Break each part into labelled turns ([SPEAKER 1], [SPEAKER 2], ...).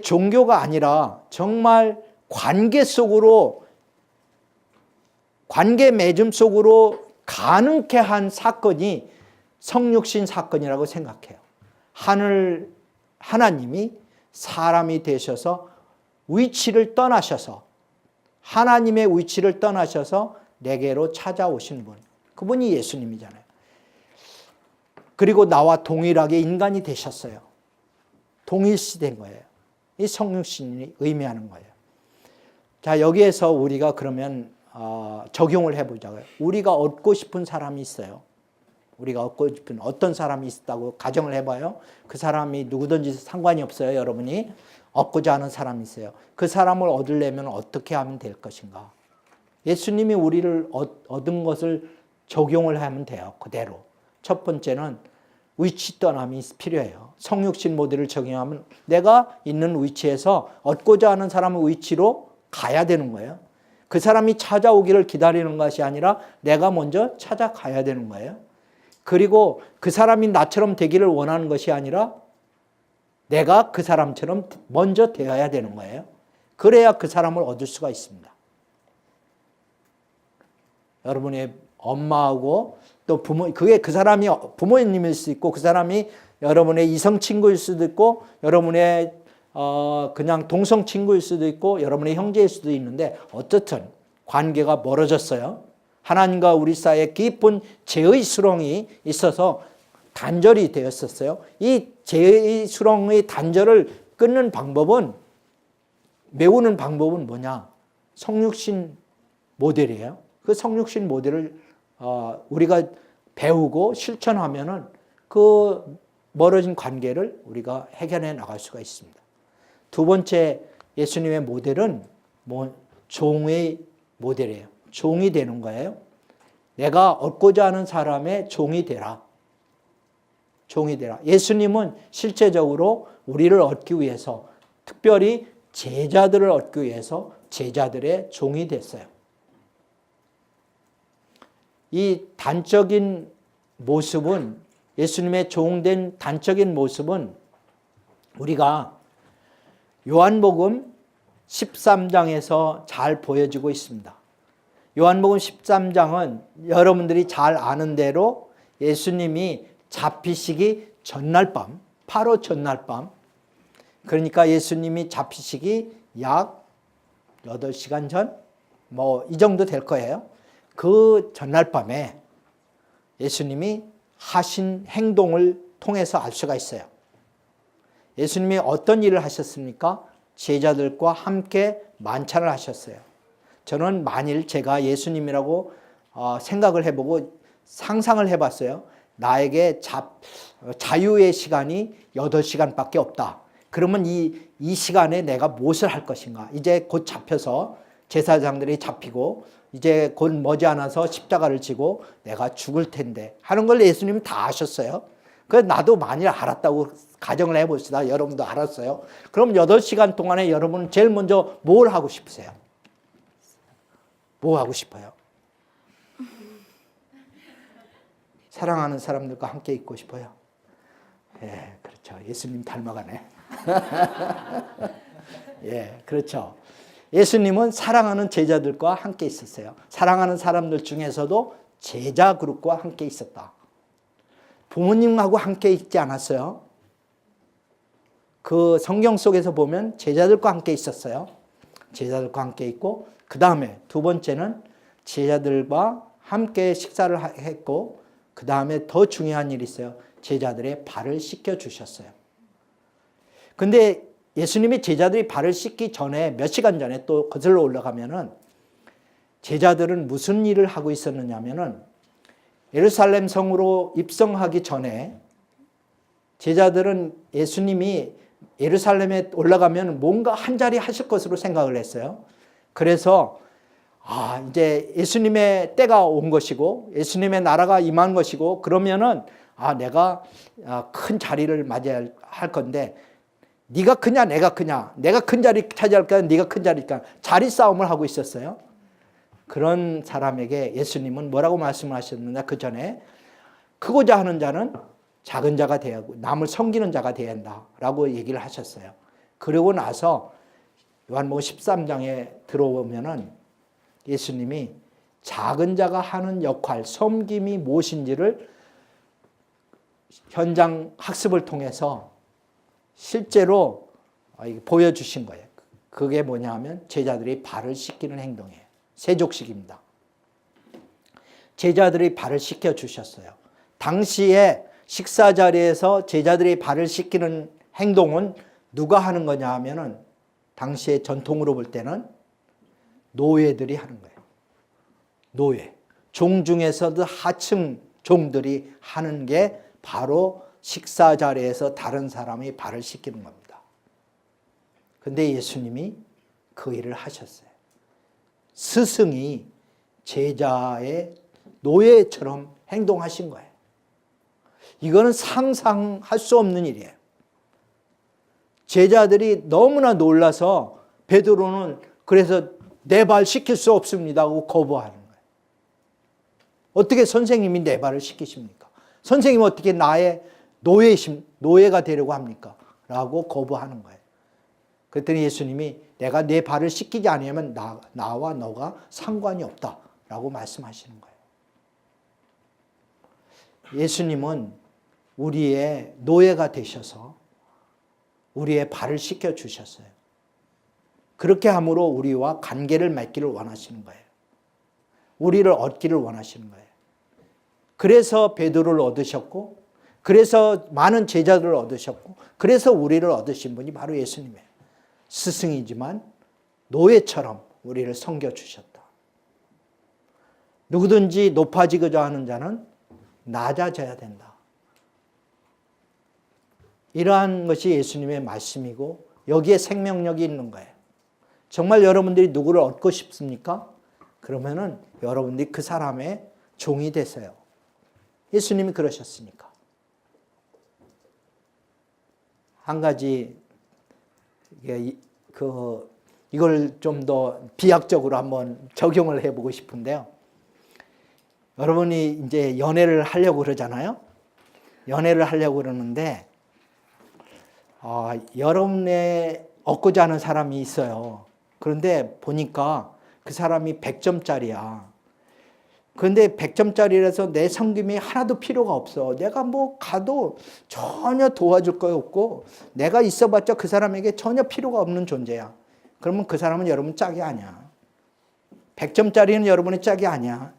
[SPEAKER 1] 종교가 아니라 정말 관계 속으로, 관계 맺음 속으로 가능케 한 사건이 성육신 사건이라고 생각해요. 하나님이 사람이 되셔서 위치를 떠나셔서, 하나님의 위치를 떠나셔서 내게로 찾아오신 분, 그분이 예수님이잖아요. 그리고 나와 동일하게 인간이 되셨어요. 동일시된 거예요. 이 성육신이 의미하는 거예요. 자, 여기에서 우리가 그러면 적용을 해보자고요. 우리가 얻고 싶은 사람이 있어요. 우리가 얻고 싶은 어떤 사람이 있다고 가정을 해봐요. 그 사람이 누구든지 상관이 없어요. 여러분이 얻고자 하는 사람이 있어요. 그 사람을 얻으려면 어떻게 하면 될 것인가? 예수님이 우리를 얻은 것을 적용을 하면 돼요. 그대로. 첫 번째는 위치 떠남이 필요해요. 성육신 모델을 적용하면 내가 있는 위치에서 얻고자 하는 사람의 위치로 가야 되는 거예요. 그 사람이 찾아오기를 기다리는 것이 아니라 내가 먼저 찾아가야 되는 거예요. 그리고 그 사람이 나처럼 되기를 원하는 것이 아니라 내가 그 사람처럼 먼저 되어야 되는 거예요. 그래야 그 사람을 얻을 수가 있습니다. 여러분의 엄마하고 또 부모, 그게 그 사람이 부모님일 수도 있고, 그 사람이 여러분의 이성 친구일 수도 있고, 여러분의 그냥 동성 친구일 수도 있고, 여러분의 형제일 수도 있는데, 어떻든 관계가 멀어졌어요. 하나님과 우리 사이에 깊은 죄의 수렁이 있어서 단절이 되었었어요. 이 죄의 수렁의 단절을 끊는 방법은, 메우는 방법은 뭐냐? 성육신 모델이에요. 그 성육신 모델을 우리가 배우고 실천하면은 그 멀어진 관계를 우리가 해결해 나갈 수가 있습니다. 두 번째 예수님의 모델은 종의 모델이에요. 종이 되는 거예요. 내가 얻고자 하는 사람의 종이 되라. 종이 되라. 예수님은 실제적으로 우리를 얻기 위해서, 특별히 제자들을 얻기 위해서 제자들의 종이 됐어요. 이 단적인 모습은, 예수님의 종된 단적인 모습은 우리가 요한복음 13장에서 잘 보여지고 있습니다. 요한복음 13장은 여러분들이 잘 아는 대로 예수님이 잡히시기 전날 밤, 바로 전날 밤, 그러니까 예수님이 잡히시기 약 8시간 전? 이 정도 될 거예요. 그 전날 밤에 예수님이 하신 행동을 통해서 알 수가 있어요. 예수님이 어떤 일을 하셨습니까? 제자들과 함께 만찬을 하셨어요. 저는 만일 제가 예수님이라고 생각을 해보고 상상을 해봤어요. 나에게 자유의 시간이 8시간밖에 없다. 그러면 이 시간에 내가 무엇을 할 것인가? 이제 곧 잡혀서 제사장들이 잡히고 이제 곧 머지않아서 십자가를 지고 내가 죽을 텐데 하는 걸 예수님이 다 아셨어요. 그래서 나도 만일 알았다고 가정을 해봅시다. 여러분도 알았어요. 그럼 8시간 동안에 여러분은 제일 먼저 뭘 하고 싶으세요? 뭐 하고 싶어요? 사랑하는 사람들과 함께 있고 싶어요. 예, 그렇죠. 예수님 닮아가네. 예, 그렇죠. 예수님은 사랑하는 제자들과 함께 있었어요. 사랑하는 사람들 중에서도 제자 그룹과 함께 있었다. 부모님하고 함께 있지 않았어요. 그 성경 속에서 보면 제자들과 함께 있었어요. 제자들과 함께 있고, 그 다음에 두 번째는 제자들과 함께 식사를 했고, 그 다음에 더 중요한 일이 있어요. 제자들의 발을 씻겨주셨어요. 근데 예수님이 제자들이 발을 씻기 전에, 몇 시간 전에 또 거슬러 올라가면은 제자들은 무슨 일을 하고 있었느냐면은 예루살렘 성으로 입성하기 전에 제자들은 예수님이 예루살렘에 올라가면 뭔가 한 자리 하실 것으로 생각을 했어요. 그래서 이제 예수님의 때가 온 것이고 예수님의 나라가 임한 것이고, 그러면은 내가 큰 자리를 맞이할 건데 네가 크냐 내가 크냐, 내가 큰 자리 차지할까 네가 큰 자리일까, 자리 싸움을 하고 있었어요. 그런 사람에게 예수님은 뭐라고 말씀을 하셨느냐, 그 전에 크고자 하는 자는 작은 자가 되어야 하고 남을 섬기는 자가 되어야 한다라고 얘기를 하셨어요. 그러고 나서 요한복음 13장에 들어오면은 예수님이 작은 자가 하는 역할, 섬김이 무엇인지를 현장 학습을 통해서 실제로 보여주신 거예요. 그게 뭐냐 하면 제자들이 발을 씻기는 행동이에요. 세족식입니다. 제자들이 발을 씻겨주셨어요. 당시에 식사 자리에서 제자들이 발을 씻기는 행동은 누가 하는 거냐 하면은 당시에 전통으로 볼 때는 노예들이 하는 거예요. 노예. 종 중에서도 하층 종들이 하는 게 바로 식사 자리에서 다른 사람이 발을 씻기는 겁니다. 근데 예수님이 그 일을 하셨어요. 스승이 제자의 노예처럼 행동하신 거예요. 이거는 상상할 수 없는 일이에요. 제자들이 너무나 놀라서 베드로는 그래서 내 발 씻길 수 없습니다 하고 거부하는 거예요. 어떻게 선생님이 내 발을 씻기십니까? 선생님은 어떻게 나의 노예가 되려고 합니까? 라고 거부하는 거예요. 그랬더니 예수님이 내가 내 발을 씻기지 않으면 나와 너가 상관이 없다 라고 말씀하시는 거예요. 예수님은 우리의 노예가 되셔서 우리의 발을 씻겨주셨어요. 그렇게 함으로 우리와 관계를 맺기를 원하시는 거예요. 우리를 얻기를 원하시는 거예요. 그래서 베드로를 얻으셨고, 그래서 많은 제자들을 얻으셨고, 그래서 우리를 얻으신 분이 바로 예수님이에요. 스승이지만 노예처럼 우리를 섬겨주셨다. 누구든지 높아지고자 하는 자는 낮아져야 된다. 이러한 것이 예수님의 말씀이고 여기에 생명력이 있는 거예요. 정말 여러분들이 누구를 얻고 싶습니까? 그러면은 여러분들이 그 사람의 종이 되세요. 예수님이 그러셨으니까. 한 가지 이걸 좀 더 비약적으로 한번 적용을 해보고 싶은데요. 여러분이 이제 연애를 하려고 그러잖아요. 연애를 하려고 그러는데 여러분의 얻고자 하는 사람이 있어요. 그런데 보니까 그 사람이 100점짜리야. 그런데 100점짜리라서 내 섬김이 하나도 필요가 없어. 내가 뭐 가도 전혀 도와줄 거 없고 내가 있어봤자 그 사람에게 전혀 필요가 없는 존재야. 그러면 그 사람은 여러분 짝이 아니야. 100점짜리는 여러분의 짝이 아니야.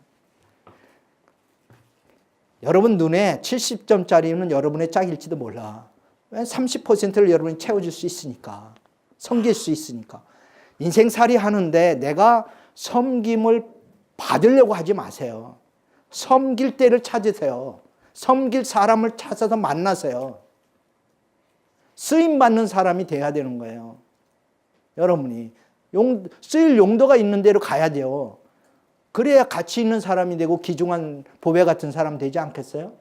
[SPEAKER 1] 여러분 눈에 70점짜리는 여러분의 짝일지도 몰라. 30%를 여러분이 채워줄 수 있으니까. 섬길 수 있으니까. 인생살이 하는데 내가 섬김을 받으려고 하지 마세요. 섬길 때를 찾으세요. 섬길 사람을 찾아서 만나세요. 쓰임받는 사람이 돼야 되는 거예요. 여러분이 쓰일 용도가 있는 대로 가야 돼요. 그래야 가치 있는 사람이 되고 귀중한 보배 같은 사람 되지 않겠어요?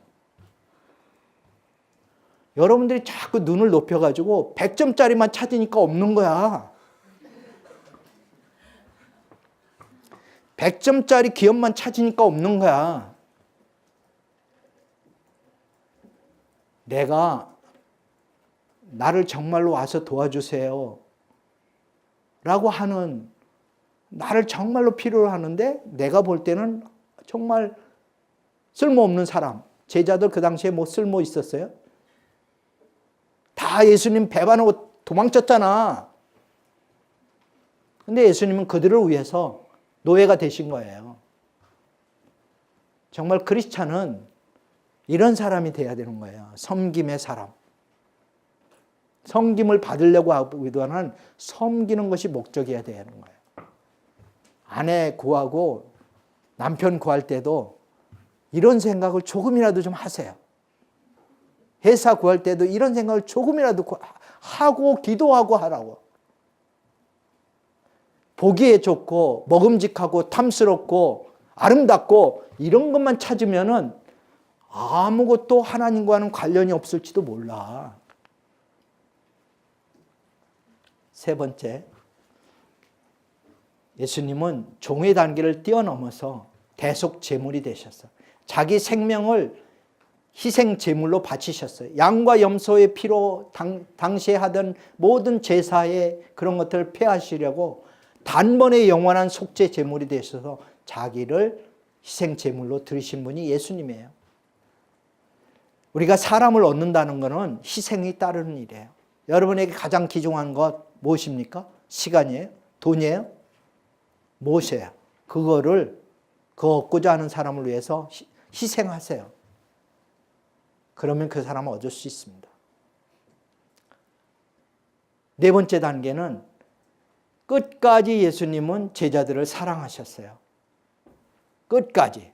[SPEAKER 1] 여러분들이 자꾸 눈을 높여가지고 100점짜리만 찾으니까 없는 거야. 100점짜리 기업만 찾으니까 없는 거야. 내가 나를 정말로 와서 도와주세요 라고 하는, 나를 정말로 필요로 하는데 내가 볼 때는 정말 쓸모없는 사람. 제자들 그 당시에 뭐 쓸모 있었어요? 다 예수님 배반하고 도망쳤잖아. 근데 예수님은 그들을 위해서 노예가 되신 거예요. 정말 크리스찬은 이런 사람이 돼야 되는 거예요. 섬김의 사람. 섬김을 받으려고 하기보다는 섬기는 것이 목적이어야 되는 거예요. 아내 구하고 남편 구할 때도 이런 생각을 조금이라도 좀 하세요. 회사 구할 때도 이런 생각을 조금이라도 하고 기도하고 하라고. 보기에 좋고 먹음직하고 탐스럽고 아름답고 이런 것만 찾으면은 아무것도 하나님과는 관련이 없을지도 몰라. 세 번째, 예수님은 종의 단계를 뛰어넘어서 대속 제물이 되셨어. 자기 생명을 희생 제물로 바치셨어요. 양과 염소의 피로 당시에 하던 모든 제사의 그런 것들을 폐하시려고 단번에 영원한 속죄 제물이 되셔서 자기를 희생 제물로 드리신 분이 예수님이에요. 우리가 사람을 얻는다는 것은 희생이 따르는 일이에요. 여러분에게 가장 귀중한 것 무엇입니까? 시간이에요? 돈이에요? 무엇이에요? 그거를 그 얻고자 하는 사람을 위해서 희생하세요. 그러면 그 사람을 얻을 수 있습니다. 네 번째 단계는 끝까지 예수님은 제자들을 사랑하셨어요. 끝까지.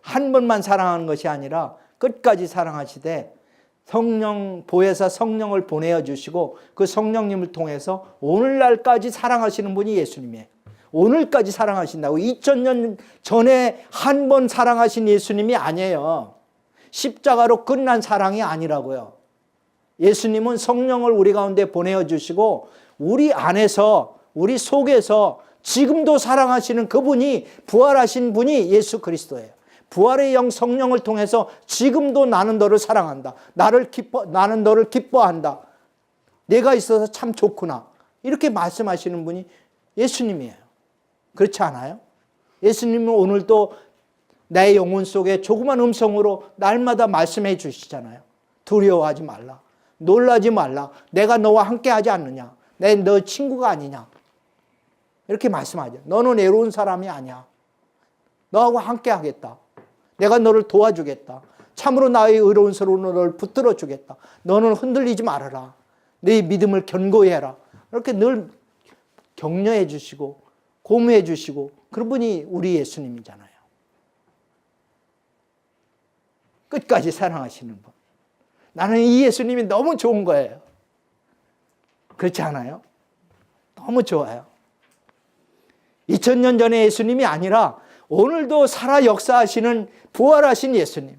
[SPEAKER 1] 한 번만 사랑하는 것이 아니라 끝까지 사랑하시되 보혜사 성령을 보내어 주시고 그 성령님을 통해서 오늘날까지 사랑하시는 분이 예수님이에요. 오늘까지 사랑하신다고. 2000년 전에 한 번 사랑하신 예수님이 아니에요. 십자가로 끝난 사랑이 아니라고요. 예수님은 성령을 우리 가운데 보내어 주시고 우리 안에서 우리 속에서 지금도 사랑하시는 그분이 부활하신 분이 예수 그리스도예요. 부활의 영 성령을 통해서 지금도 나는 너를 사랑한다. 나는 너를 기뻐한다. 내가 있어서 참 좋구나. 이렇게 말씀하시는 분이 예수님이에요. 그렇지 않아요? 예수님은 오늘도 내 영혼 속에 조그만 음성으로 날마다 말씀해 주시잖아요. 두려워하지 말라. 놀라지 말라. 내가 너와 함께 하지 않느냐. 내가 너 친구가 아니냐. 이렇게 말씀하죠. 너는 외로운 사람이 아니야. 너하고 함께 하겠다. 내가 너를 도와주겠다. 참으로 나의 의로운 손으로 너를 붙들어 주겠다. 너는 흔들리지 말아라. 네 믿음을 견고히 해라. 이렇게 늘 격려해 주시고 고무해 주시고 그런 분이 우리 예수님이잖아요. 끝까지 사랑하시는 분. 나는 이 예수님이 너무 좋은 거예요. 그렇지 않아요? 너무 좋아요. 2000년 전의 예수님이 아니라 오늘도 살아 역사하시는 부활하신 예수님.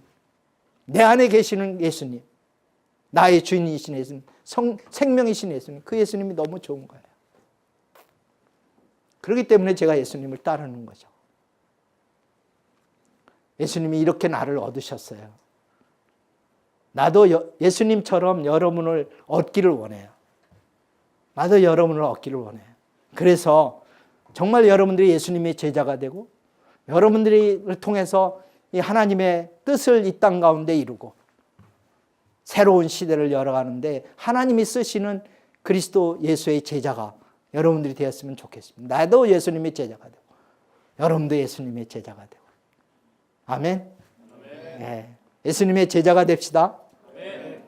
[SPEAKER 1] 내 안에 계시는 예수님. 나의 주인이신 예수님. 생명이신 예수님. 그 예수님이 너무 좋은 거예요. 그렇기 때문에 제가 예수님을 따르는 거죠. 예수님이 이렇게 나를 얻으셨어요. 나도 예수님처럼 여러분을 얻기를 원해요. 나도 여러분을 얻기를 원해요. 그래서 정말 여러분들이 예수님의 제자가 되고 여러분들을 통해서 이 하나님의 뜻을 이 땅 가운데 이루고 새로운 시대를 열어가는데 하나님이 쓰시는 그리스도 예수의 제자가 여러분들이 되었으면 좋겠습니다. 나도 예수님의 제자가 되고 여러분도 예수님의 제자가 되고. 아멘. 네. 예수님의 제자가 됩시다. 네.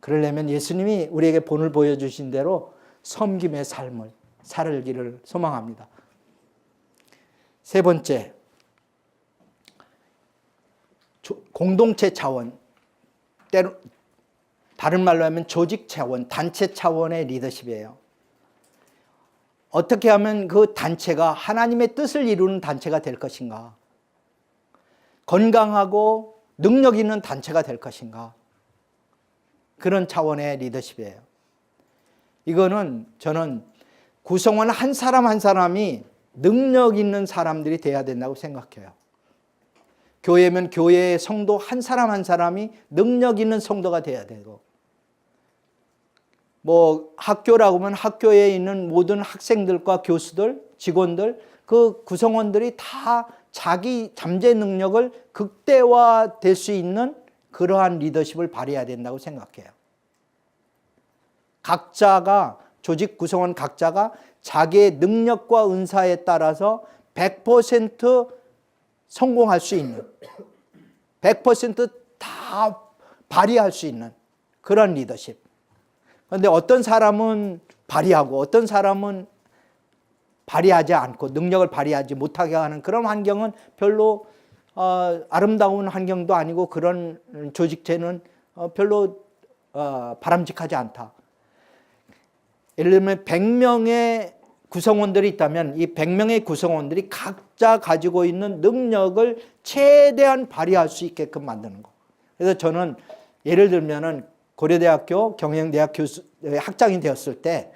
[SPEAKER 1] 그러려면 예수님이 우리에게 본을 보여주신 대로 섬김의 삶을 살기를 소망합니다. 세 번째, 공동체 차원, 때로 다른 말로 하면 조직 차원, 단체 차원의 리더십이에요. 어떻게 하면 그 단체가 하나님의 뜻을 이루는 단체가 될 것인가? 건강하고 능력 있는 단체가 될 것인가? 그런 차원의 리더십이에요. 이거는 저는 구성원 한 사람 한 사람이 능력 있는 사람들이 돼야 된다고 생각해요. 교회면 교회의 성도 한 사람 한 사람이 능력 있는 성도가 돼야 되고, 뭐 학교라고 하면 학교에 있는 모든 학생들과 교수들, 직원들, 그 구성원들이 다 자기 잠재 능력을 극대화될 수 있는 그러한 리더십을 발휘해야 된다고 생각해요. 각자가, 조직 구성원 각자가 자기의 능력과 은사에 따라서 100% 성공할 수 있는, 100% 발휘할 수 있는 그런 리더십. 그런데 어떤 사람은 발휘하고 어떤 사람은 발휘하지 않고 능력을 발휘하지 못하게 하는 그런 환경은 별로 아름다운 환경도 아니고 그런 조직체는 별로 바람직하지 않다. 예를 들면 100명의 구성원들이 있다면 이 100명의 구성원들이 각자 가지고 있는 능력을 최대한 발휘할 수 있게끔 만드는 거. 그래서 저는 예를 들면은 고려대학교 경영대학 학장이 되었을 때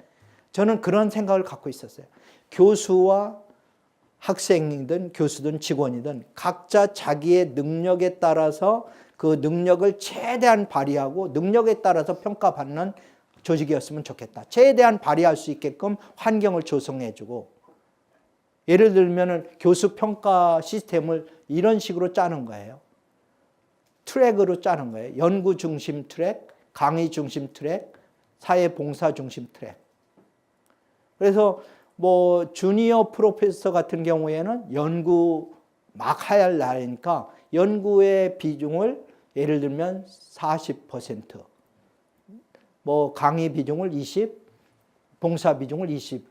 [SPEAKER 1] 저는 그런 생각을 갖고 있었어요. 교수와 학생이든 교수든 직원이든 각자 자기의 능력에 따라서 그 능력을 최대한 발휘하고 능력에 따라서 평가받는 조직이었으면 좋겠다. 최대한 발휘할 수 있게끔 환경을 조성해주고, 예를 들면 교수 평가 시스템을 이런 식으로 짜는 거예요. 트랙으로 짜는 거예요. 연구 중심 트랙, 강의 중심 트랙, 사회봉사 중심 트랙. 그래서 뭐 주니어 프로페서 같은 경우에는 연구 막 할 나이니까 연구의 비중을 예를 들면 40%, 뭐 강의 비중을 20, 봉사 비중을 20,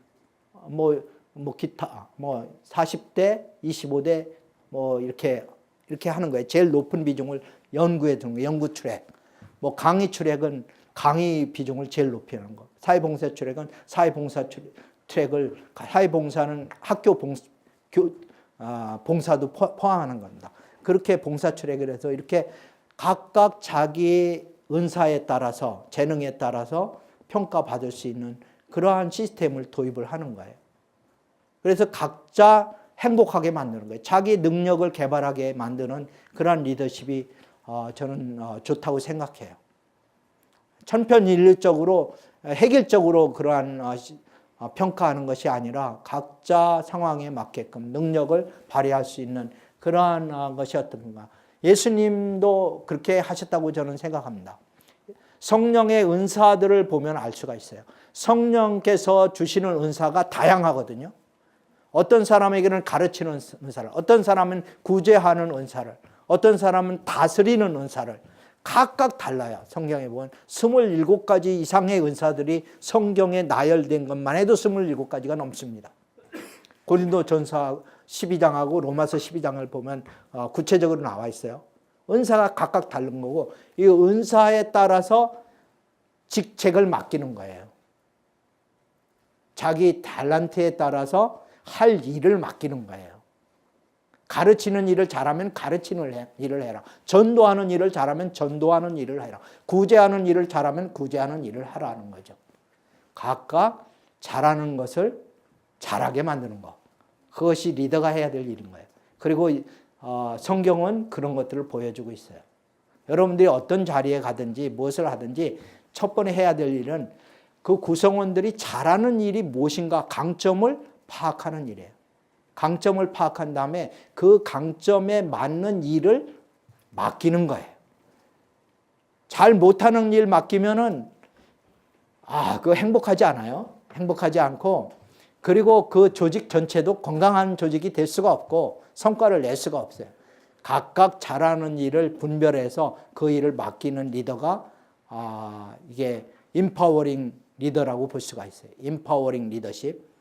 [SPEAKER 1] 뭐 기타 뭐 40대, 25대 뭐 이렇게 하는 거예요. 제일 높은 비중을 연구에 두는 거예요. 연구 트랙. 뭐 강의 트랙은 강의 비중을 제일 높이는 거. 사회봉사 트랙은 사회봉사 트랙을, 사회봉사는 학교 봉사도 포함하는 겁니다. 그렇게 봉사 트랙을 해서 이렇게 각각 자기 은사에 따라서, 재능에 따라서 평가받을 수 있는 그러한 시스템을 도입을 하는 거예요. 그래서 각자 행복하게 만드는 거예요. 자기 능력을 개발하게 만드는 그러한 리더십이 저는 좋다고 생각해요. 천편일률적으로 획일적으로 그러한 평가하는 것이 아니라 각자 상황에 맞게끔 능력을 발휘할 수 있는 그러한 것이 어떤가. 예수님도 그렇게 하셨다고 저는 생각합니다. 성령의 은사들을 보면 알 수가 있어요. 성령께서 주시는 은사가 다양하거든요. 어떤 사람에게는 가르치는 은사를, 어떤 사람은 구제하는 은사를, 어떤 사람은 다스리는 은사를, 각각 달라요. 성경에 보면 27가지 이상의 은사들이 성경에 나열된 것만 해도 27가지가 넘습니다. 고린도전서 12장하고 로마서 12장을 보면 구체적으로 나와 있어요. 은사가 각각 다른 거고, 이 은사에 따라서 직책을 맡기는 거예요. 자기 탤런트에 따라서 할 일을 맡기는 거예요. 가르치는 일을 잘하면 가르치는 일을 해라. 전도하는 일을 잘하면 전도하는 일을 해라. 구제하는 일을 잘하면 구제하는 일을 하라는 거죠. 각각 잘하는 것을 잘하게 만드는 것. 그것이 리더가 해야 될 일인 거예요. 그리고 성경은 그런 것들을 보여주고 있어요. 여러분들이 어떤 자리에 가든지 무엇을 하든지 첫 번에 해야 될 일은 그 구성원들이 잘하는 일이 무엇인가 강점을 파악하는 일이에요. 강점을 파악한 다음에 그 강점에 맞는 일을 맡기는 거예요. 잘 못하는 일 맡기면은 그거 행복하지 않아요. 행복하지 않고, 그리고 그 조직 전체도 건강한 조직이 될 수가 없고 성과를 낼 수가 없어요. 각각 잘하는 일을 분별해서 그 일을 맡기는 리더가 이게 임파워링 리더라고 볼 수가 있어요. 임파워링 리더십.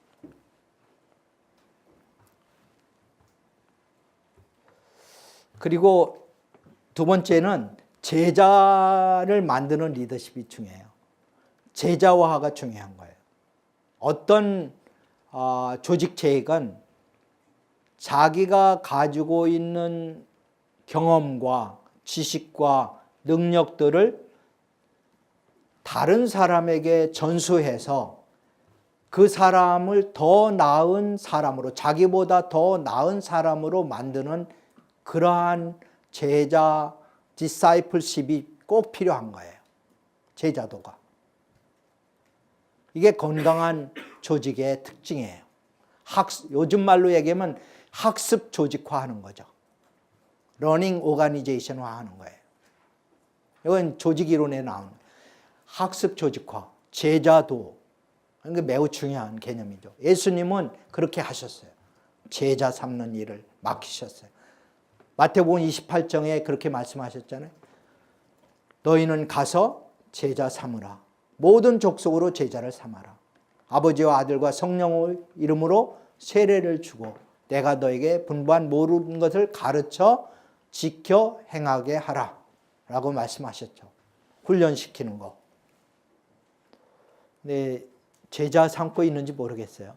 [SPEAKER 1] 그리고 두 번째는 제자를 만드는 리더십이 중요해요. 제자화가 중요한 거예요. 어떤 조직 체계는 자기가 가지고 있는 경험과 지식과 능력들을 다른 사람에게 전수해서 그 사람을 더 나은 사람으로, 자기보다 더 나은 사람으로 만드는 그러한 제자, 디사이플십이 꼭 필요한 거예요. 제자도가. 이게 건강한 조직의 특징이에요. 요즘 말로 얘기하면 학습 조직화하는 거죠. 러닝 오가니제이션화 하는 거예요. 이건 조직 이론에 나오는 학습 조직화, 제자도. 이게 매우 중요한 개념이죠. 예수님은 그렇게 하셨어요. 제자 삼는 일을 맡기셨어요. 마태복음 28장에 그렇게 말씀하셨잖아요. 너희는 가서 제자 삼으라. 모든 족속으로 제자를 삼아라. 아버지와 아들과 성령의 이름으로 세례를 주고 내가 너에게 분부한 모든 것을 가르쳐 지켜 행하게 하라 라고 말씀하셨죠. 훈련시키는 거. 네, 제자 삼고 있는지 모르겠어요.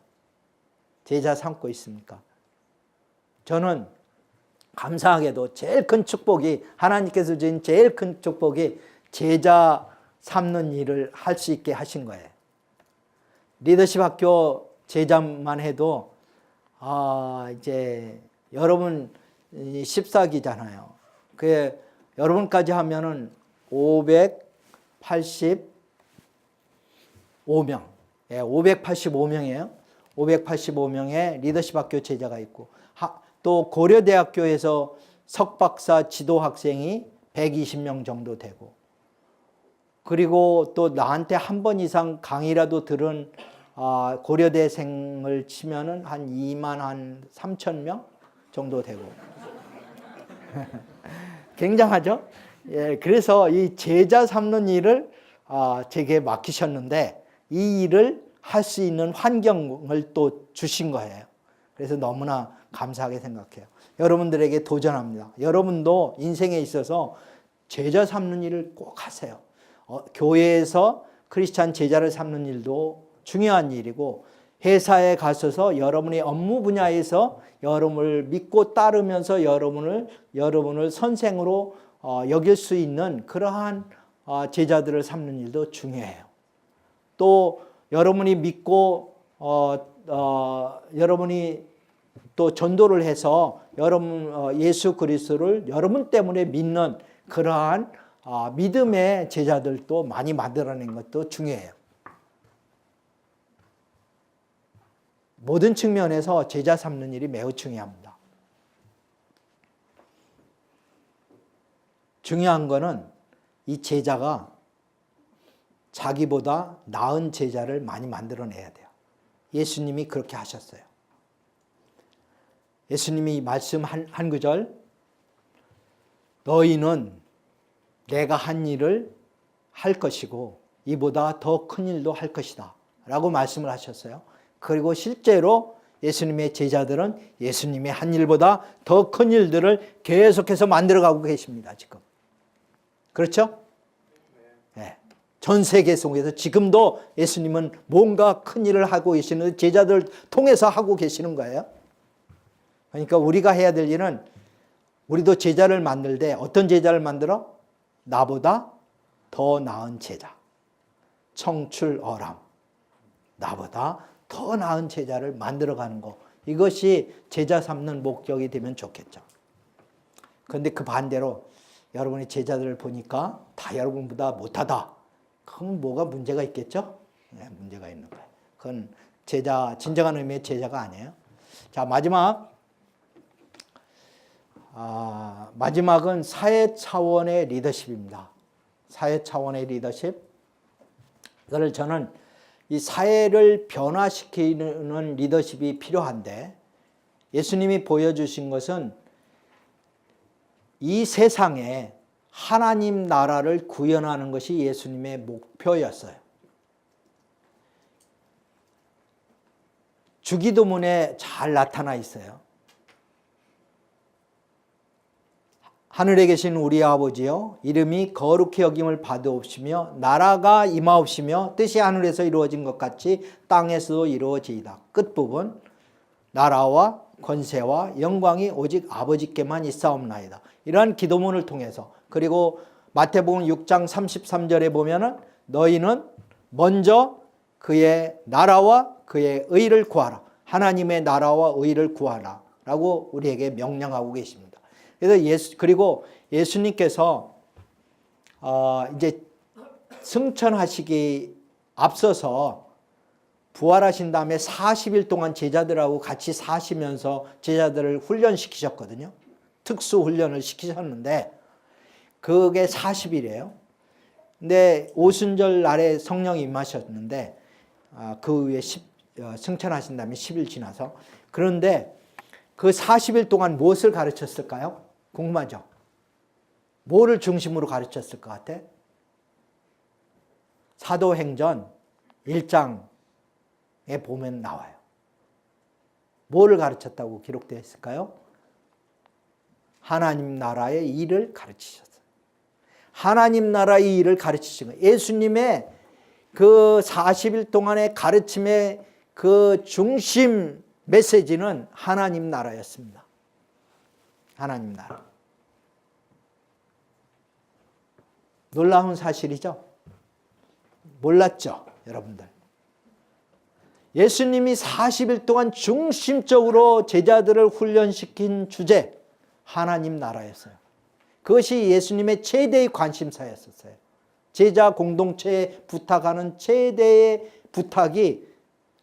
[SPEAKER 1] 제자 삼고 있습니까? 저는 감사하게도 제일 큰 축복이, 하나님께서 주신 제일 큰 축복이 제자 삼는 일을 할 수 있게 하신 거예요. 리더십 학교 제자만 해도 이제 여러분 14기잖아요. 그 여러분까지 하면은 585명. 예, 585명이에요. 585명의 리더십 학교 제자가 있고, 또 고려대학교에서 석박사 지도 학생이 120명 정도 되고, 그리고 또 나한테 한 번 이상 강의라도 들은 고려대생을 치면은 한 2만 한 3천 명 정도 되고. 굉장하죠? 예, 그래서 이 제자 삼는 일을 제게 맡기셨는데, 이 일을 할 수 있는 환경을 또 주신 거예요. 그래서 너무나 감사하게 생각해요. 여러분들에게 도전합니다. 여러분도 인생에 있어서 제자 삼는 일을 꼭 하세요. 교회에서 크리스찬 제자를 삼는 일도 중요한 일이고, 회사에 가셔서 여러분의 업무 분야에서 여러분을 믿고 따르면서 여러분을 선생으로 여길 수 있는 그러한 제자들을 삼는 일도 중요해요. 또 여러분이 믿고 여러분이 또 전도를 해서 여러분 예수 그리스도를 여러분 때문에 믿는 그러한 믿음의 제자들도 많이 만들어내는 것도 중요해요. 모든 측면에서 제자 삼는 일이 매우 중요합니다. 중요한 거는 이 제자가 자기보다 나은 제자를 많이 만들어내야 돼요. 예수님이 그렇게 하셨어요. 예수님이 말씀 한 구절, 너희는 내가 한 일을 할 것이고 이보다 더 큰 일도 할 것이다 라고 말씀을 하셨어요. 그리고 실제로 예수님의 제자들은 예수님의 한 일보다 더 큰 일들을 계속해서 만들어가고 계십니다. 지금. 그렇죠? 네. 전 세계 속에서 지금도 예수님은 뭔가 큰 일을 하고 계시는, 제자들 통해서 하고 계시는 거예요. 그러니까 우리가 해야 될 일은, 우리도 제자를 만들 때 어떤 제자를 만들어? 나보다 더 나은 제자. 청출어람. 나보다 더 나은 제자를 만들어가는 거. 이것이 제자 삼는 목적이 되면 좋겠죠. 그런데 그 반대로 여러분이 제자들을 보니까 다 여러분보다 못하다. 그럼 뭐가 문제가 있겠죠? 네, 문제가 있는 거예요. 그건 제자, 진정한 의미의 제자가 아니에요. 자, 마지막은 사회 차원의 리더십입니다. 사회 차원의 리더십. 이거를 저는 이 사회를 변화시키는 리더십이 필요한데, 예수님이 보여주신 것은 이 세상에 하나님 나라를 구현하는 것이 예수님의 목표였어요. 주기도문에 잘 나타나 있어요. 하늘에 계신 우리 아버지여, 이름이 거룩히 여김을 받으옵시며 나라가 임하옵시며 뜻이 하늘에서 이루어진 것 같이 땅에서도 이루어지이다. 끝부분, 나라와 권세와 영광이 오직 아버지께만 있사옵나이다. 이러한 기도문을 통해서, 그리고 마태복음 6장 33절에 보면은 너희는 먼저 그의 나라와 그의 의를 구하라. 하나님의 나라와 의를 구하라 라고 우리에게 명령하고 계십니다. 그래서 그리고 예수님께서 이제 승천하시기 앞서서 부활하신 다음에 40일 동안 제자들하고 같이 사시면서 제자들을 훈련시키셨거든요. 특수 훈련을 시키셨는데 그게 40일이에요. 근데 오순절 날에 성령이 임하셨는데 그 후에 승천하신 다음에 10일 지나서, 그런데 그 40일 동안 무엇을 가르쳤을까요? 궁금하죠? 뭐를 중심으로 가르쳤을 것 같아? 사도행전 1장에 보면 나와요. 뭐를 가르쳤다고 기록되어 있을까요? 하나님 나라의 일을 가르치셨어요. 하나님 나라의 일을 가르치신 거예요. 예수님의 그 40일 동안의 가르침의 그 중심 메시지는 하나님 나라였습니다. 하나님 나라. 놀라운 사실이죠? 몰랐죠, 여러분들? 예수님이 40일 동안 중심적으로 제자들을 훈련시킨 주제, 하나님 나라였어요. 그것이 예수님의 최대의 관심사였었어요. 제자 공동체에 부탁하는 최대의 부탁이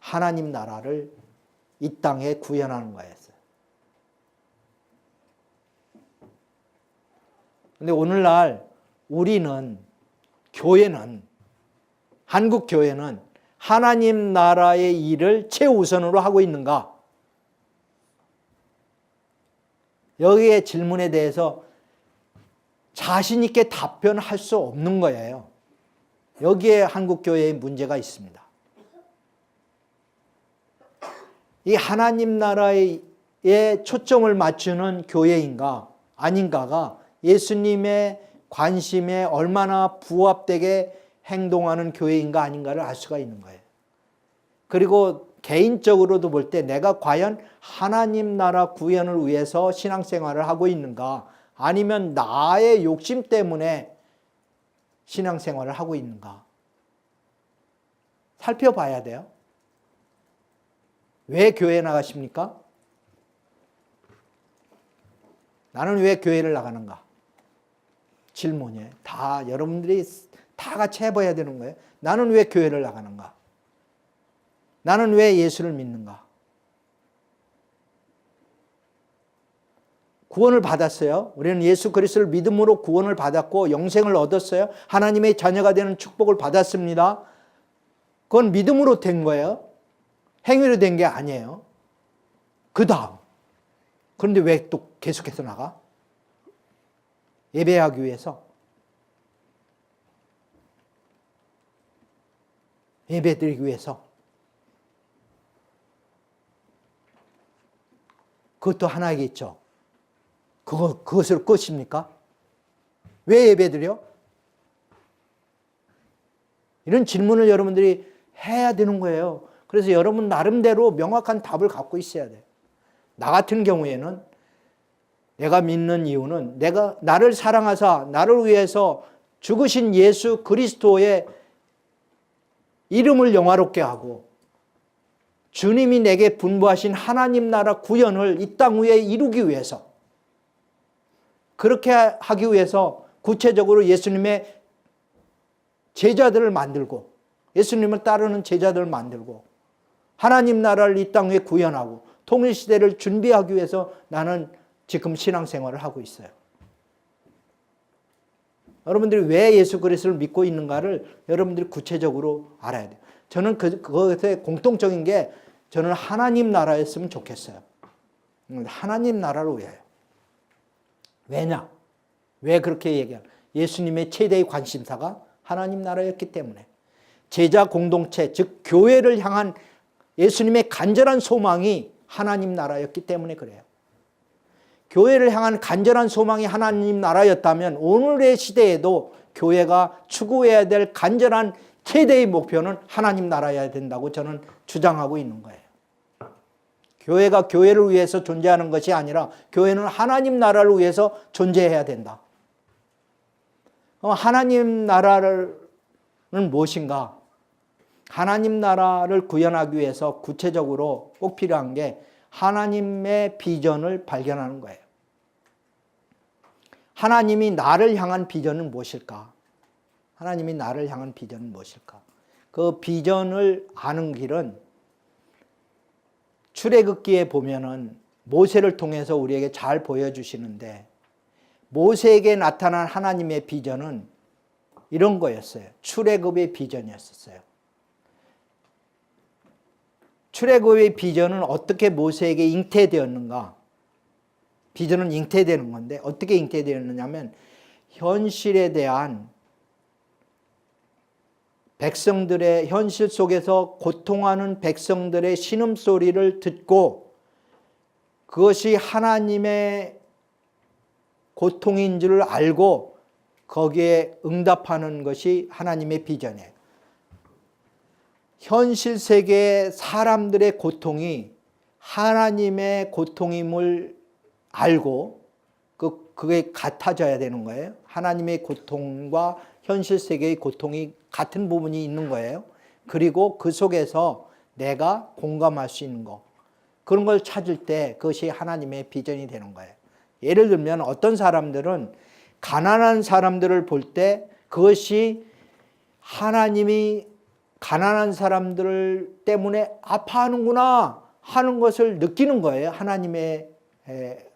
[SPEAKER 1] 하나님 나라를 이 땅에 구현하는 거였어요. 그런데 오늘날 우리는, 교회는, 한국 교회는 하나님 나라의 일을 최우선으로 하고 있는가? 여기에 질문에 대해서 자신 있게 답변할 수 없는 거예요. 여기에 한국 교회의 문제가 있습니다. 이 하나님 나라에 초점을 맞추는 교회인가 아닌가가 예수님의 관심에 얼마나 부합되게 행동하는 교회인가 아닌가를 알 수가 있는 거예요. 그리고 개인적으로도 볼 때 내가 과연 하나님 나라 구현을 위해서 신앙생활을 하고 있는가, 아니면 나의 욕심 때문에 신앙생활을 하고 있는가 살펴봐야 돼요. 왜 교회에 나가십니까? 나는 왜 교회를 나가는가? 질문이에요. 다 여러분들이 다 같이 해봐야 되는 거예요. 나는 왜 교회를 나가는가? 나는 왜 예수를 믿는가? 구원을 받았어요. 우리는 예수 그리스도를 믿음으로 구원을 받았고 영생을 얻었어요. 하나님의 자녀가 되는 축복을 받았습니다. 그건 믿음으로 된 거예요. 행위로 된 게 아니에요. 그 다음, 그런데 왜 또 계속해서 나가? 예배하기 위해서, 예배드리기 위해서. 그것도 하나이겠죠. 그것으로 끝입니까? 왜 예배드려? 이런 질문을 여러분들이 해야 되는 거예요. 그래서 여러분 나름대로 명확한 답을 갖고 있어야 돼요. 나 같은 경우에는 내가 믿는 이유는 나를 사랑하사 나를 위해서 죽으신 예수 그리스도의 이름을 영화롭게 하고 주님이 내게 분부하신 하나님 나라 구현을 이 땅 위에 이루기 위해서, 그렇게 하기 위해서 구체적으로 예수님의 제자들을 만들고 예수님을 따르는 제자들을 만들고 하나님 나라를 이 땅 위에 구현하고 통일시대를 준비하기 위해서 나는 지금 신앙생활을 하고 있어요. 여러분들이 왜 예수 그리스도를 믿고 있는가를 여러분들이 구체적으로 알아야 돼요. 저는 그것의 공통적인 게 저는 하나님 나라였으면 좋겠어요. 하나님 나라를 위하여. 왜냐? 왜 그렇게 얘기하냐? 예수님의 최대의 관심사가 하나님 나라였기 때문에. 제자 공동체, 즉 교회를 향한 예수님의 간절한 소망이 하나님 나라였기 때문에 그래요. 교회를 향한 간절한 소망이 하나님 나라였다면 오늘의 시대에도 교회가 추구해야 될 간절한 최대의 목표는 하나님 나라여야 된다고 저는 주장하고 있는 거예요. 교회가 교회를 위해서 존재하는 것이 아니라 교회는 하나님 나라를 위해서 존재해야 된다. 하나님 나라는 무엇인가? 하나님 나라를 구현하기 위해서 구체적으로 꼭 필요한 게 하나님의 비전을 발견하는 거예요. 하나님이 나를 향한 비전은 무엇일까? 하나님이 나를 향한 비전은 무엇일까? 그 비전을 아는 길은 출애굽기에 보면은 모세를 통해서 우리에게 잘 보여주시는데, 모세에게 나타난 하나님의 비전은 이런 거였어요. 출애굽의 비전이었어요. 출애굽의 비전은 어떻게 모세에게 잉태되었는가? 비전은 잉태되는 건데 어떻게 잉태되었느냐면 현실에 대한 백성들의 현실 속에서 고통하는 백성들의 신음소리를 듣고 그것이 하나님의 고통인 줄 알고 거기에 응답하는 것이 하나님의 비전이에요. 현실 세계의 사람들의 고통이 하나님의 고통임을 알고 그게 같아져야 되는 거예요. 하나님의 고통과 현실 세계의 고통이 같은 부분이 있는 거예요. 그리고 그 속에서 내가 공감할 수 있는 거, 그런 걸 찾을 때 그것이 하나님의 비전이 되는 거예요. 예를 들면 어떤 사람들은 가난한 사람들을 볼 때 그것이 하나님이 가난한 사람들 때문에 아파하는구나 하는 것을 느끼는 거예요. 하나님의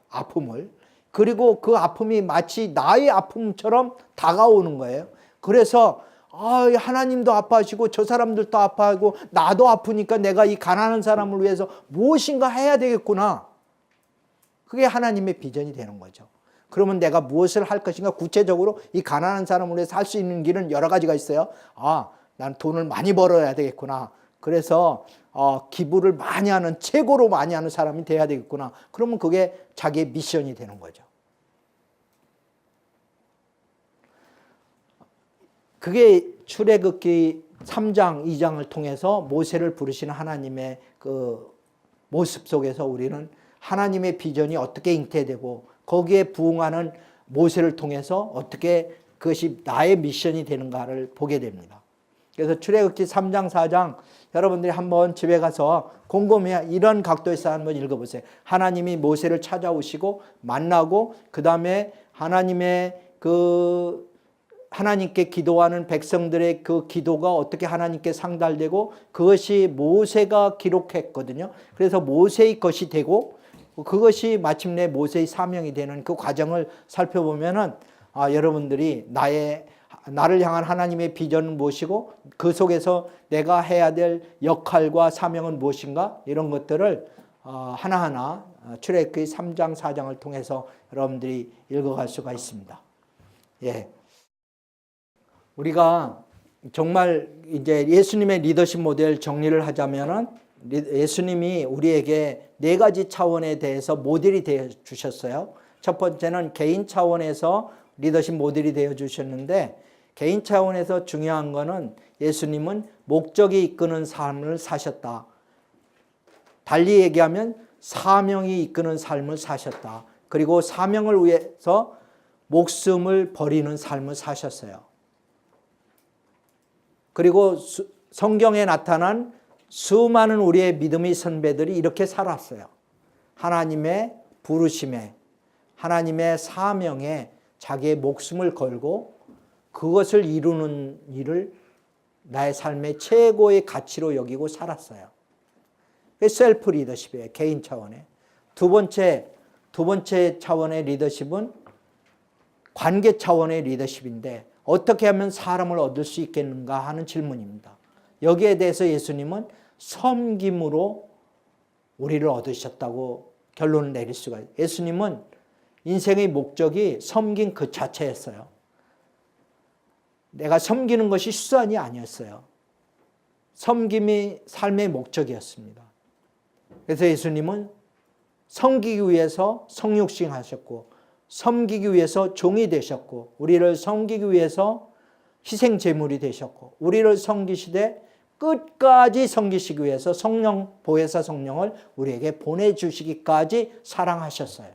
[SPEAKER 1] 아픔을. 그리고 그 아픔이 마치 나의 아픔처럼 다가오는 거예요. 그래서 하나님도 아파하시고 저 사람들도 아파하고 나도 아프니까 내가 이 가난한 사람을 위해서 무엇인가 해야 되겠구나. 그게 하나님의 비전이 되는 거죠. 그러면 내가 무엇을 할 것인가? 구체적으로 이 가난한 사람을 위해서 할 수 있는 길은 여러 가지가 있어요. 난 돈을 많이 벌어야 되겠구나. 그래서 기부를 많이 하는, 최고로 많이 하는 사람이 돼야 되겠구나. 그러면 그게 자기의 미션이 되는 거죠. 그게 출애굽기 3장, 2장을 통해서 모세를 부르시는 하나님의 그 모습 속에서 우리는 하나님의 비전이 어떻게 잉태되고 거기에 부응하는 모세를 통해서 어떻게 그것이 나의 미션이 되는가를 보게 됩니다. 그래서 출애굽기 3장, 4장 여러분들이 한번 집에 가서 곰곰이 이런 각도에서 한번 읽어보세요. 하나님이 모세를 찾아오시고 만나고 그 다음에 하나님께 기도하는 백성들의 그 기도가 어떻게 하나님께 상달되고 그것이 모세가 기록했거든요. 그래서 모세의 것이 되고 그것이 마침내 모세의 사명이 되는 그 과정을 살펴보면은 여러분들이 나를 향한 하나님의 비전은 무엇이고 그 속에서 내가 해야 될 역할과 사명은 무엇인가 이런 것들을 하나하나 출애굽기 3장 4장을 통해서 여러분들이 읽어갈 수가 있습니다. 예. 우리가 정말 이제 예수님의 리더십 모델 정리를 하자면은 예수님이 우리에게 4가지 차원에 대해서 모델이 되어 주셨어요. 첫 번째는 개인 차원에서 리더십 모델이 되어 주셨는데 개인 차원에서 중요한 거는 예수님은 목적이 이끄는 삶을 사셨다. 달리 얘기하면 사명이 이끄는 삶을 사셨다. 그리고 사명을 위해서 목숨을 버리는 삶을 사셨어요. 그리고 성경에 나타난 수많은 우리의 믿음의 선배들이 이렇게 살았어요. 하나님의 부르심에, 하나님의 사명에 자기의 목숨을 걸고 그것을 이루는 일을 나의 삶의 최고의 가치로 여기고 살았어요. 셀프 리더십이에요. 개인 차원의. 두 번째 차원의 리더십은 관계 차원의 리더십인데 어떻게 하면 사람을 얻을 수 있겠는가 하는 질문입니다. 여기에 대해서 예수님은 섬김으로 우리를 얻으셨다고 결론을 내릴 수가 있어요. 예수님은 인생의 목적이 섬긴 그 자체였어요. 내가 섬기는 것이 수단이 아니었어요. 섬김이 삶의 목적이었습니다. 그래서 예수님은 섬기기 위해서 성육신 하셨고 섬기기 위해서 종이 되셨고 우리를 섬기기 위해서 희생 제물이 되셨고 우리를 섬기시되 끝까지 섬기시기 위해서 성령 보혜사 성령을 우리에게 보내주시기까지 사랑하셨어요.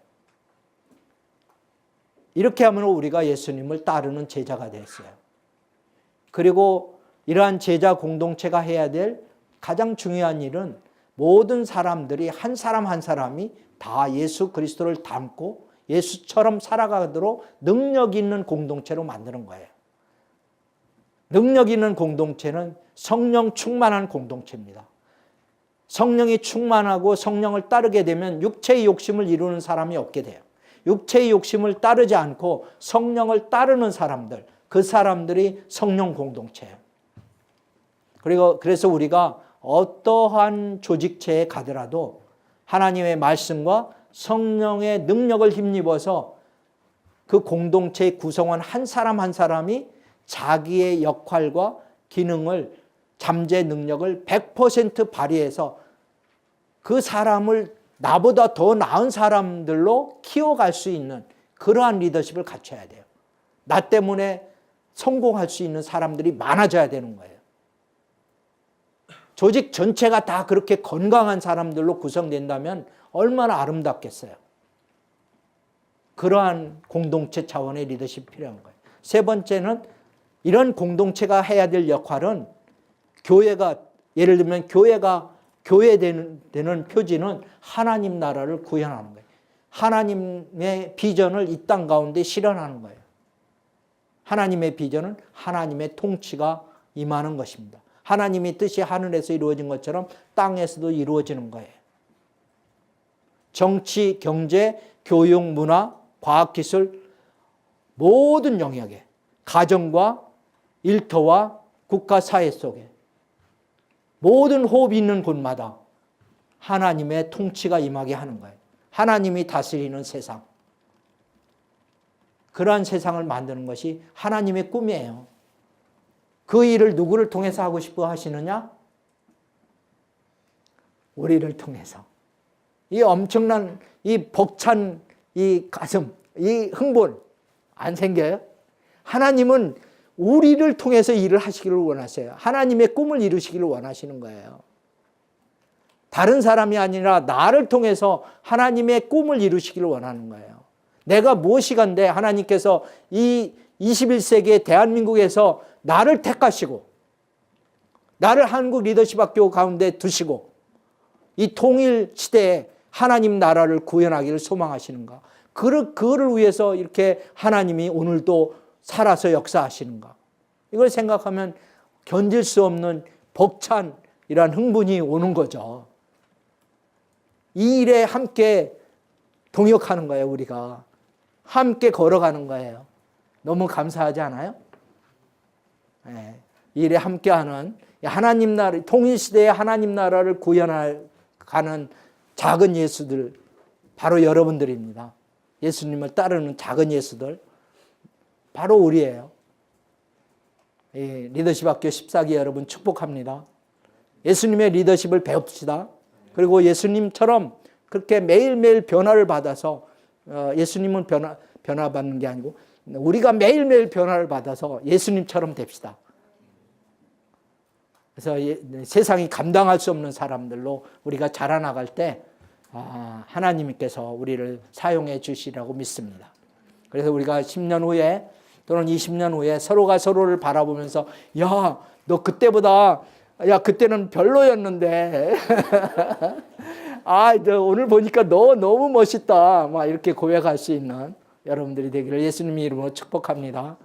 [SPEAKER 1] 이렇게 하면 우리가 예수님을 따르는 제자가 됐어요. 그리고 이러한 제자 공동체가 해야 될 가장 중요한 일은 모든 사람들이 한 사람 한 사람이 다 예수 그리스도를 닮고 예수처럼 살아가도록 능력 있는 공동체로 만드는 거예요. 능력 있는 공동체는 성령 충만한 공동체입니다. 성령이 충만하고 성령을 따르게 되면 육체의 욕심을 이루는 사람이 없게 돼요. 육체의 욕심을 따르지 않고 성령을 따르는 사람들, 그 사람들이 성령 공동체예요. 그래서 우리가 어떠한 조직체에 가더라도 하나님의 말씀과 성령의 능력을 힘입어서 그 공동체의 구성원 한 사람 한 사람이 자기의 역할과 기능을 잠재 능력을 100% 발휘해서 그 사람을 나보다 더 나은 사람들로 키워갈 수 있는 그러한 리더십을 갖춰야 돼요. 나 때문에 성공할 수 있는 사람들이 많아져야 되는 거예요. 조직 전체가 다 그렇게 건강한 사람들로 구성된다면 얼마나 아름답겠어요. 그러한 공동체 차원의 리더십이 필요한 거예요. 세 번째는 이런 공동체가 해야 될 역할은 교회가, 예를 들면 교회 되는 표지는 하나님 나라를 구현하는 거예요. 하나님의 비전을 이 땅 가운데 실현하는 거예요. 하나님의 비전은 하나님의 통치가 임하는 것입니다. 하나님의 뜻이 하늘에서 이루어진 것처럼 땅에서도 이루어지는 거예요. 정치, 경제, 교육, 문화, 과학기술 모든 영역에 가정과 일터와 국가 사회 속에 모든 호흡이 있는 곳마다 하나님의 통치가 임하게 하는 거예요. 하나님이 다스리는 세상. 그러한 세상을 만드는 것이 하나님의 꿈이에요. 그 일을 누구를 통해서 하고 싶어 하시느냐? 우리를 통해서. 이 엄청난, 이 벅찬 이 가슴, 이 흥분 안 생겨요? 하나님은 우리를 통해서 일을 하시기를 원하세요. 하나님의 꿈을 이루시기를 원하시는 거예요. 다른 사람이 아니라 나를 통해서 하나님의 꿈을 이루시기를 원하는 거예요. 내가 무엇이간데 하나님께서 이 21세기의 대한민국에서 나를 택하시고 나를 한국 리더십 학교 가운데 두시고 이 통일 시대에 하나님 나라를 구현하기를 소망하시는가? 그를 위해서 이렇게 하나님이 오늘도 살아서 역사하시는가? 이걸 생각하면 견딜 수 없는 벅찬 이러한 흥분이 오는 거죠. 이 일에 함께 동역하는 거예요. 우리가 함께 걸어가는 거예요. 너무 감사하지 않아요? 네. 이 일에 함께하는 하나님 나라, 통일시대의 하나님 나라를 구현하는 작은 예수들, 바로 여러분들입니다. 예수님을 따르는 작은 예수들, 바로 우리예요. 리더십 학교 14기 여러분 축복합니다. 예수님의 리더십을 배웁시다. 그리고 예수님처럼 그렇게 매일매일 변화를 받아서 예수님은 변화받는 게 아니고 우리가 매일매일 변화를 받아서 예수님처럼 됩시다. 그래서 세상이 감당할 수 없는 사람들로 우리가 자라나갈 때 하나님께서 우리를 사용해 주시라고 믿습니다. 그래서 우리가 10년 후에 또는 20년 후에 서로가 서로를 바라보면서 야, 너 그때보다 야, 그때는 별로였는데 너 오늘 보니까 너 너무 멋있다 막 이렇게 고백할 수 있는 여러분들이 되기를 예수님의 이름으로 축복합니다.